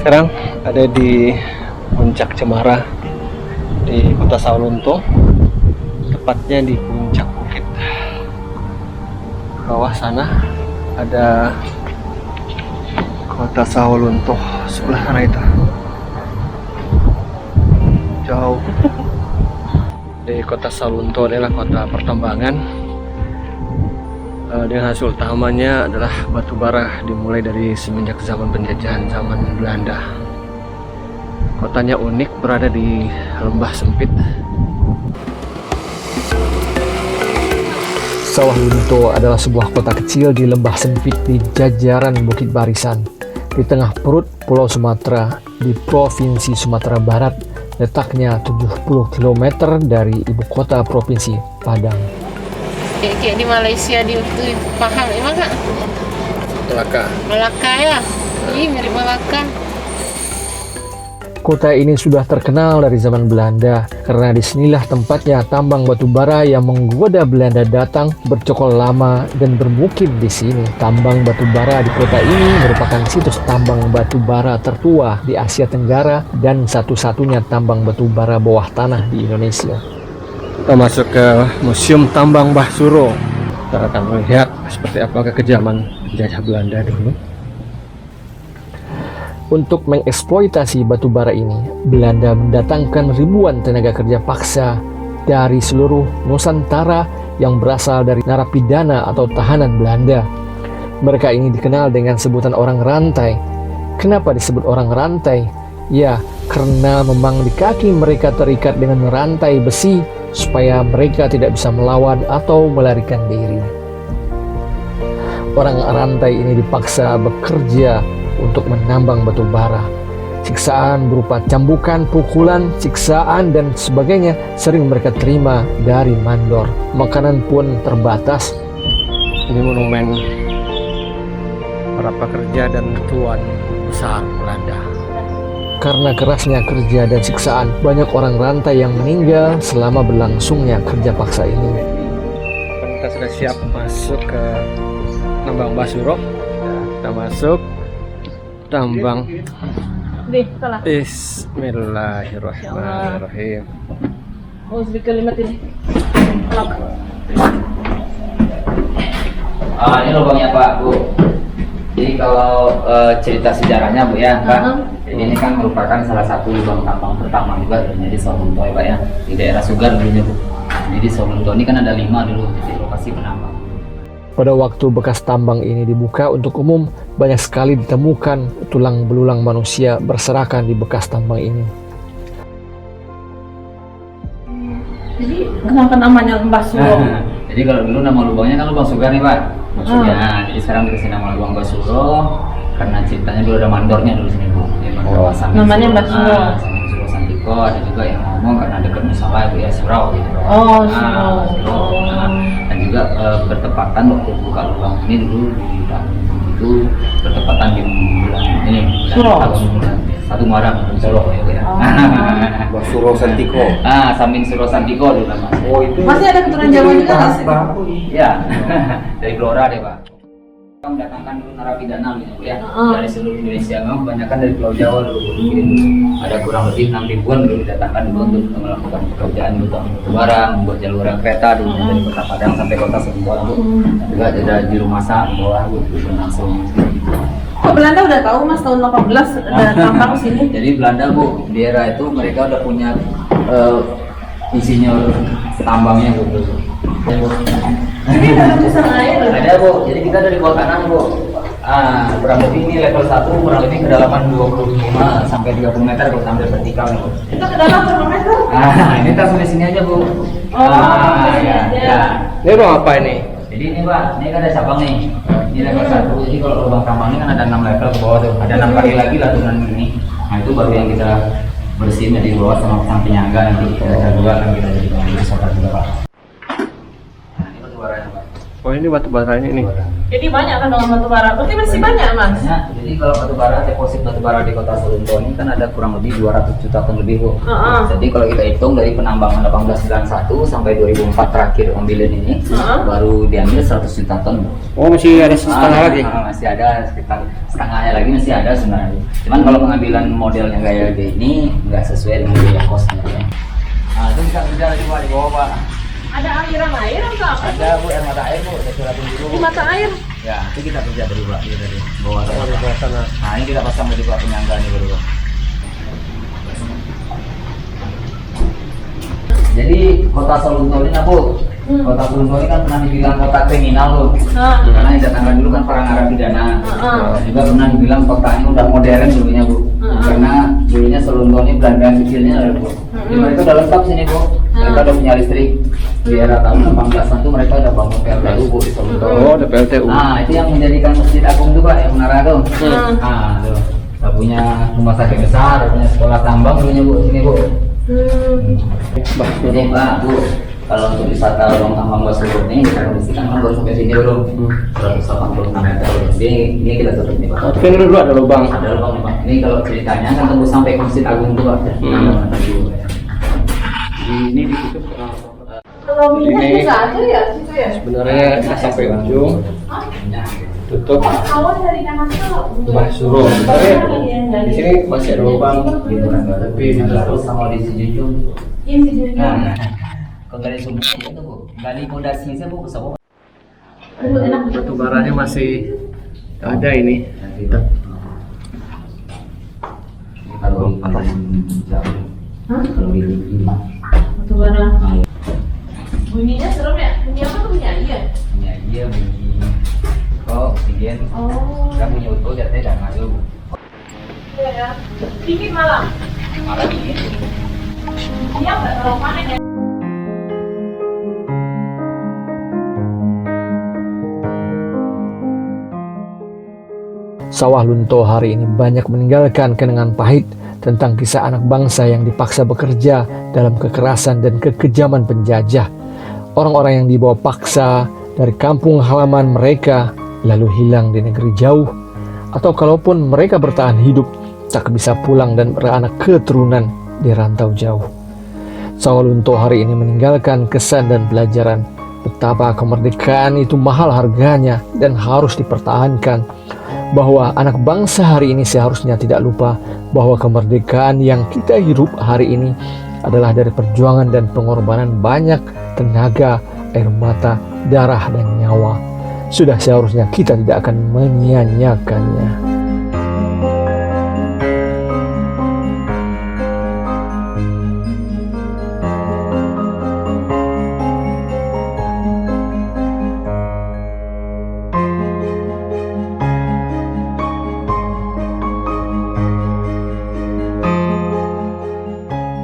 sekarang ada di Puncak Cemara di Kota Sawalunto, tepatnya di puncak bukit. Bawah sana ada Kota Sawalunto, sebelah sana itu. Jauh. Di Kota Sawalunto adalah kota pertambangan. Dan hasil utamanya adalah batu bara, dimulai dari semenjak zaman penjajahan zaman Belanda. Kotanya unik, berada di lembah sempit. Sawalunto adalah sebuah kota kecil di lembah sempit di jajaran Bukit Barisan, di tengah perut Pulau Sumatera di Provinsi Sumatera Barat, letaknya 70 km dari ibu kota provinsi, Padang. Kayak di Malaysia di Pahang, emang kak? Malaka ya? Iya, mirip Malaka. Kota ini sudah terkenal dari zaman Belanda karena disinilah tempatnya tambang batu bara yang menggoda Belanda datang bercokol lama dan bermukim di sini. Tambang batu bara di kota ini merupakan situs tambang batu bara tertua di Asia Tenggara dan satu-satunya tambang batu bara bawah tanah di Indonesia. Kita masuk ke Museum Tambang Mbah Suro. Kita akan melihat seperti apa kekejaman penjajah Belanda dulu. Untuk mengeksploitasi batu bara ini, Belanda mendatangkan ribuan tenaga kerja paksa dari seluruh Nusantara yang berasal dari narapidana atau tahanan Belanda. Mereka ini dikenal dengan sebutan orang rantai. Kenapa disebut orang rantai? Ya, karena memang di kaki mereka terikat dengan rantai besi supaya mereka tidak bisa melawan atau melarikan diri. Orang rantai ini dipaksa bekerja untuk menambang batu bara. Siksaan berupa cambukan, pukulan, siksaan, dan sebagainya sering mereka terima dari mandor. Makanan pun terbatas. Ini monumen para pekerja dan tuan besar Belanda. Karena kerasnya kerja dan siksaan, banyak orang rantai yang meninggal selama berlangsungnya kerja paksa ini. Kita sudah siap masuk ke tambang Mbah Suro. Kita masuk tambang. Bismillahirrahmanirrahim. Ini lubangnya Pak, Bu. Jadi kalau cerita sejarahnya Bu ya Pak, jadi ini kan merupakan salah satu lubang tambang pertama juga di Sawalunto ya Pak ya, di daerah Sugar dulunya Bu. Jadi Sawalunto ini kan ada 5 dulu di lokasi penambang. Pada waktu bekas tambang ini dibuka untuk umum, banyak sekali ditemukan tulang belulang manusia berserakan di bekas tambang ini. Jadi kenapa namanya Mbah Suro? Jadi kalau dulu nama lubangnya kan lubang Sugar nih Pak. Maksudnya, jadi sekarang dikasih nama lubang Mbah Suro karena ceritanya dulu ada mandornya dulu sini Bu. Namanya Mbah Suro. Samin Suro Santiko, ada juga yang ngomong karena dekat musola Bu ya, surau gitu. Oh, surau. Dan juga bertepatan waktu buka lubang ini dulu di tahun itu bertepatan di bulan ini bulan satu Muharram Solo ya. Mbah Suro Santiko. Samin Suro Santiko dulu nama. Oh itu. Masih ada keturunan Jawa juga nggak sih? Ya, dari Blora deh Pak. Kita mendatangkan dulu narapidana gitu ya, dari seluruh Indonesia. Memang kebanyakan dari Pulau Jawa dulu. Mungkin ada kurang lebih 6 ribuan dulu didatangkan dulu untuk melakukan pekerjaan dulu, barang, membuat jalur kereta dulu dari Kota Padang sampai Kota Sawalunto. Juga ada di rumah di bawah langsung. Kok Belanda udah tahu Mas tahun 18 ada tambang sini? Jadi Belanda Bu, di era itu mereka udah punya insinyur tambangnya Bu. Jadi ada tulisan air. Ada Bu, jadi kita dari bawah tanah Bu. Kurang lebih ini level 1, kurang lebih kedalaman 25 sampai 30 meter kalau sampai vertikal nih Bu. Kita ke dalam berapa meter? Ini tas di sini aja Bu. Ya. Ini ruang apa ini? Jadi ini Pak, ini kan ada cabang nih. Ini level 1, jadi kalau lubang tambang ini kan ada 6 level ke bawah tuh. Ada 6 kali lagi lah turunan ini. Nah itu baru yang kita bersihin dari bawah sama penyangga, nanti kita jadwal kan kita jadi pengurus kota juga Pak. Nah ini batu baranya Pak. Oh Oh ini batu baranya ini. Jadi banyak kan dengan batu bara. Berarti masih banyak mas. Nah, jadi kalau batu bara, deposit batu bara di kota Solunto ini kan ada kurang lebih 200 juta ton lebih, Bu. Jadi kalau kita hitung dari penambangan 1891 sampai 2004 terakhir ambilan ini, baru diambil 100 juta ton, Bu. Oh masih ada setengah lagi. Masih ada sekitar setengahnya lagi, masih ada sebenarnya. Cuman kalau pengambilan modelnya kayak ini nggak sesuai dengan biaya kosnya, ya. Nah, itu bisa kerja di bawah, Pak. Ada aliran air atau apa? Ada, Bu, air mata air, Bu. Saya suratin dulu. Di mata air. Ya, itu kita kerja tadi, Pak. Ini dari bawah Oh di bawah sana. Nah, ini kita pasang di bawah penyangga nih, baru, Pak. Jadi kota Solunto ini, Bu, kota Solunto ini kan pernah dibilang kota kriminal, Bu. Karena yang datangkan dulu kan para narapidana. Juga pernah dibilang kota ini udah modern dulunya, Bu. Karena dulunya Solunto ini Belanda kecilnya, Bu. Jadi mereka udah lengkap sini, Bu. Mereka udah punya listrik. Di era tahun 18-an tuh mereka udah bangun PLTU, Bu, di Solunto. Oh ada PLTU. Nah, itu yang menjadikan Masjid Agung tuh, Pak, yang menara tuh. Nah, tuh. Kita punya rumah sakit besar, punya sekolah tambang dulunya, Bu, sini, Bu. Ini, Pak, Bu, kalau untuk wisata lubang tambang Basuro ini kita kondisikan kan baru sampai sini dulu, 186 meter. Jadi ini kita tutup nih, Pak. Oke ini dulu ada lubang. Ada lubang nih, Pak. Ini kalau ceritanya kan tunggu sampai ke Masjid Agung tuh, Pak. Ini ditutup. Kalau minyak Ini- bisa aja ya, situ ya. Sebenarnya kita sampai ujung. Tutup. Awal dari kanan tuh. Basuro. Di sini masih ada lubang. Gitu kan, Pak. Tapi ditutup. Sama di Sijunjung. Iya sih jadi. Nah, kalau dari sumber itu, Bu, dari fondasinya, Bu, sama Enak. Batu baranya masih ada ini. Kalau jauh, kalau di Batu bara. Bunyinya serem ya? Bunyi apa tuh bunyi air? ya iya bunyi kok oksigen Oh. kan bunyi utuh jatuhnya dan ngadu Iya ya. Dingin malam. malah dingin. Iya nggak terlalu panen ya. Sawah Lunto hari ini banyak meninggalkan kenangan pahit tentang kisah anak bangsa yang dipaksa bekerja dalam kekerasan dan kekejaman penjajah. Orang-orang yang dibawa paksa dari kampung halaman mereka lalu hilang di negeri jauh, atau kalaupun mereka bertahan hidup tak bisa pulang dan beranak keturunan di rantau jauh. Sawah Lunto hari ini meninggalkan kesan dan pelajaran betapa kemerdekaan itu mahal harganya dan harus dipertahankan, bahwa anak bangsa hari ini seharusnya tidak lupa bahwa kemerdekaan yang kita hirup hari ini adalah dari perjuangan dan pengorbanan banyak tenaga, air mata, darah, dan nyawa. Sudah seharusnya kita tidak akan menyia-nyiakannya.